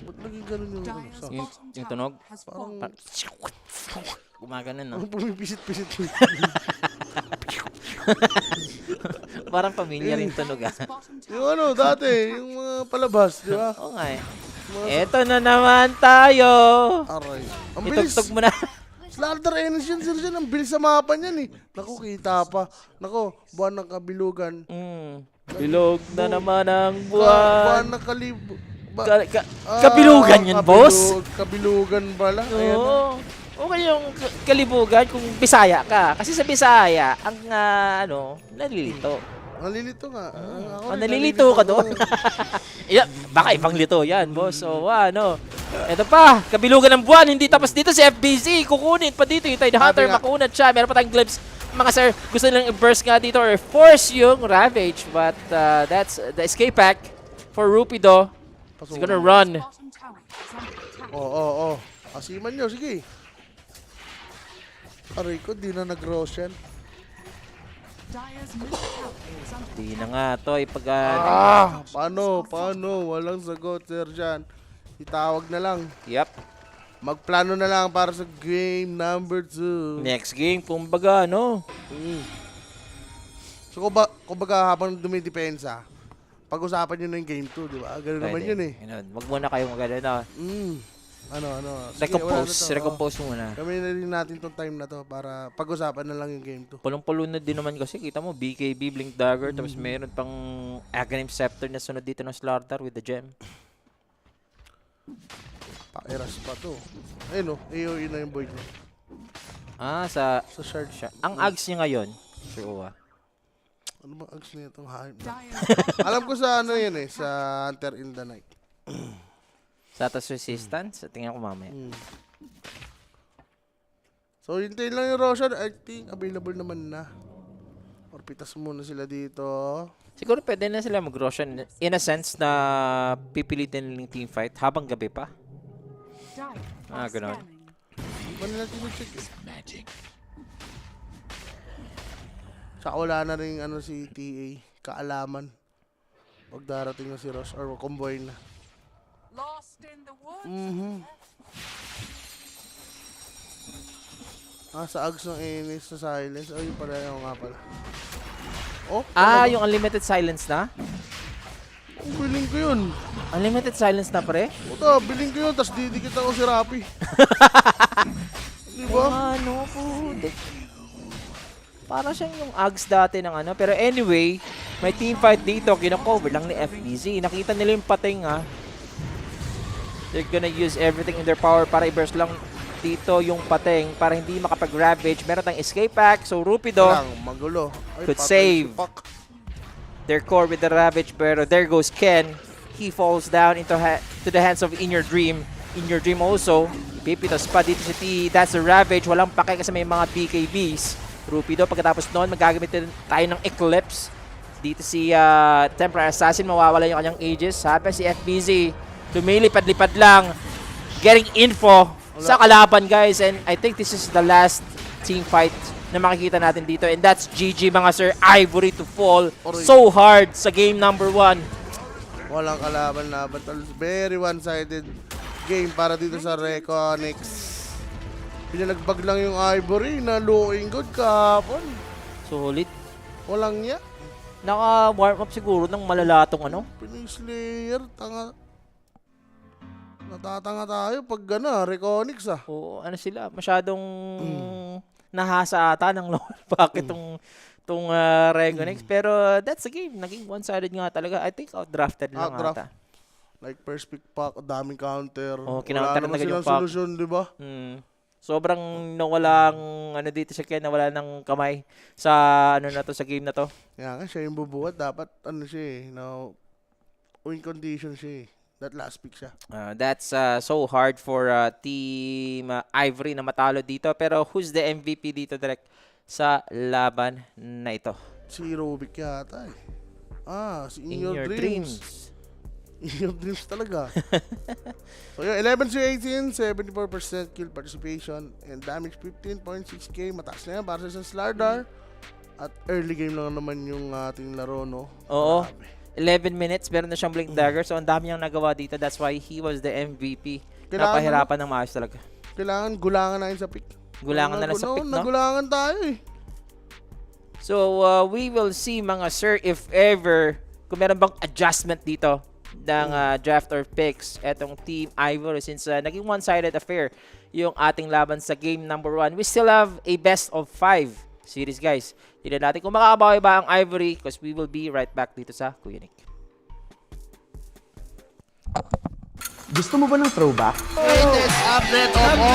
Ba't naging ganun yung ano?
Dire's
Sa,
bottom
yung tunog?
tower has fallen.
Gumagana no?
parang pumipisit-pisit.
Parang pamilyar yung tunog ha.
Dire's bottom tower.
yung ano, dati, yung mga palabas, di ba?
Oo nga eh. Eto na naman tayo.
Aray. Ang bilis.
Itugtog mo na.
Slaughter Energy sir dyan. Ang bilis sa mapa niyan eh. Naku, kita pa. Naku, buwan ng kabilugan.
Bilog na naman ang
Buwan
buwan.
ng kalib...
Kabilugan yun, boss.
Kabilugan pala. Ayan.
Oo. Okay yung kalibugan kung Bisaya ka. Kasi sa Bisaya, ang nalilito.
Nalilito nga. Ako rin,
Nalilito ka doon. Yeah, baka ibang lito yan, boss. So, Ito pa, kabilugan ng buwan. Hindi tapos dito si FBZ. Kukunin pa dito yung Tide Hunter.
nga.
Makunat siya. Meron pa tayong glimpse. Mga sir, gusto nilang i-burst nga dito or force yung Ravage. But that's the escape pack for Rupido. He's gonna run.
Bottom tower is under attack.
Oo. Asiman nyo, sige. Aray ko, di na nag-Roshan.
Dire's middle tower is under
Di na nga to.
Paano? Walang sagot, sir, dyan. Itawag na lang.
Yep.
Magplano na lang para sa game number 2.
Next game, kumbaga,
So, kumbaga habang dumidepensa, pag-usapan nyo na yung game 2, di ba? Ganun naman yun eh.
Wag muna kayong magano na.
Ano. Sige, wala na to.
Recompose muna.
Kami na rin natin tong time na to para pag-usapan na lang yung game 2.
Pulong-pulo na din naman kasi. Kita mo, BKB, Blink Dagger, tapos meron pang Aghanim Scepter na sunod dito ng Slaughter with the gem.
Pakiras pa to. Ayun o, AOE na yung boy niya.
Sa
Sa shard siya.
ang Ags niya ngayon, sure.
Ano ba ags niya itong hype na?
Dire's
Alam ko sa ano yun eh, sa Hunter in the Night.
Status Resistance, tingnan ko mamaya.
So, hintayin lang yung Roshan. I think available naman na. Or pitas muna sila dito.
Siguro pwede na sila mag-Roshan in a sense na pipilitin ng team fight habang gabi pa.
Dire
Ah,
are
ganun.
scanning.
Hindi pa nila tinicheck eh. Tsaka wala na rin ano si TA, kaalaman. Pag darating na si Ross or convoy na.
Lost in the woods.
Sa Ags ng Ennis sa Silence. Ay, yung pala yung nga pala. Oh,
Yung Unlimited Silence na?
biling ko yun.
Unlimited Silence na pre?
Puta, biling ko yun, tas didikit ako si Rapi. Di ba?
Po. Parang siyang yung Ags dati ng ano. Pero anyway, may team fight dito. Kino-cover lang ni FBZ. Nakita nila yung pating They're gonna use everything in their power para i-burst lang dito yung pating para hindi makapag-ravage. Meron tayong escape pack. So Rupido
Lang, magulo. Ay,
could
patay
save
si Pak.
their core with the ravage. Pero there goes Ken. He falls down into to the hands of In Your Dream. In Your Dream also. Pipitos pa dito si T. That's the ravage. Walang pake kasi may mga BKBs. Rupido pagkatapos noon magagamit tayo ng Eclipse. Dito si Templar Assassin. Mawawala yung kanyang Aegis. Sabi si FBZ. Lumilipad-lipad lang. Getting info sa kalaban guys. And I think this is the last team fight na makikita natin dito. And that's GG mga sir. Ivory to fall so hard sa game number 1.
Walang kalaban-laban. Very one-sided game para dito sa Reconnix. Pinalagbag lang yung Ivory na looking good kahapon.
Sulit.
Walang niya.
Naka-warm up siguro ng malalatong
Pinoy Slayer, tanga. Natatanga tayo pag Reconnix
O sila, masyadong nahasa ata ng lower packet tong Reconnix. Pero that's the game. Naging one-sided nga talaga. I think outdrafted lang
Outdraft.
ata.
Like first pick pack, daming counter.
Kinounter
Wala naman
na agad yung
silang
pack.
solusyon, di ba?
Sobrang nawalang dito siya kaya nawala ng kamay sa na to sa game na to.
Kaya nga siya yung bubuhat. Dapat siya win condition siya eh. That last pick siya.
That's so hard for Team Ivory na matalo dito. Pero who's the MVP dito, Direk, sa laban na ito?
Si Rubik yata eh. Si In,
In
Your,
your
Dreams.
dreams.
In Your Dreams talaga. So yun, 11-18, 74% kill participation, and damage 15.6k. Mataas na yan para sa Slardar. At early game lang naman yung ating laro, no?
Oo.
Grabe.
11 minutes, meron na siyang Blink Dagger. So, ang dami niyang nagawa dito. That's why he was the MVP.
Kailangan
Napahirapan ng maayos talaga.
Kailangan gulangan na yun sa pick.
Gulangan na lang sa pick, no?
Nagulangan tayo eh.
So, we will see, mga sir, if ever, kung meron bang adjustment dito ng draft or picks etong Team Ivory since naging one-sided affair yung ating laban sa game number 1. We still have a best of 5 series, guys. Tignan natin kung makakabawi ba ang Ivory because we will be right back dito sa Kuya Nick.
Gusto mo ba ng throwback?
Latest update of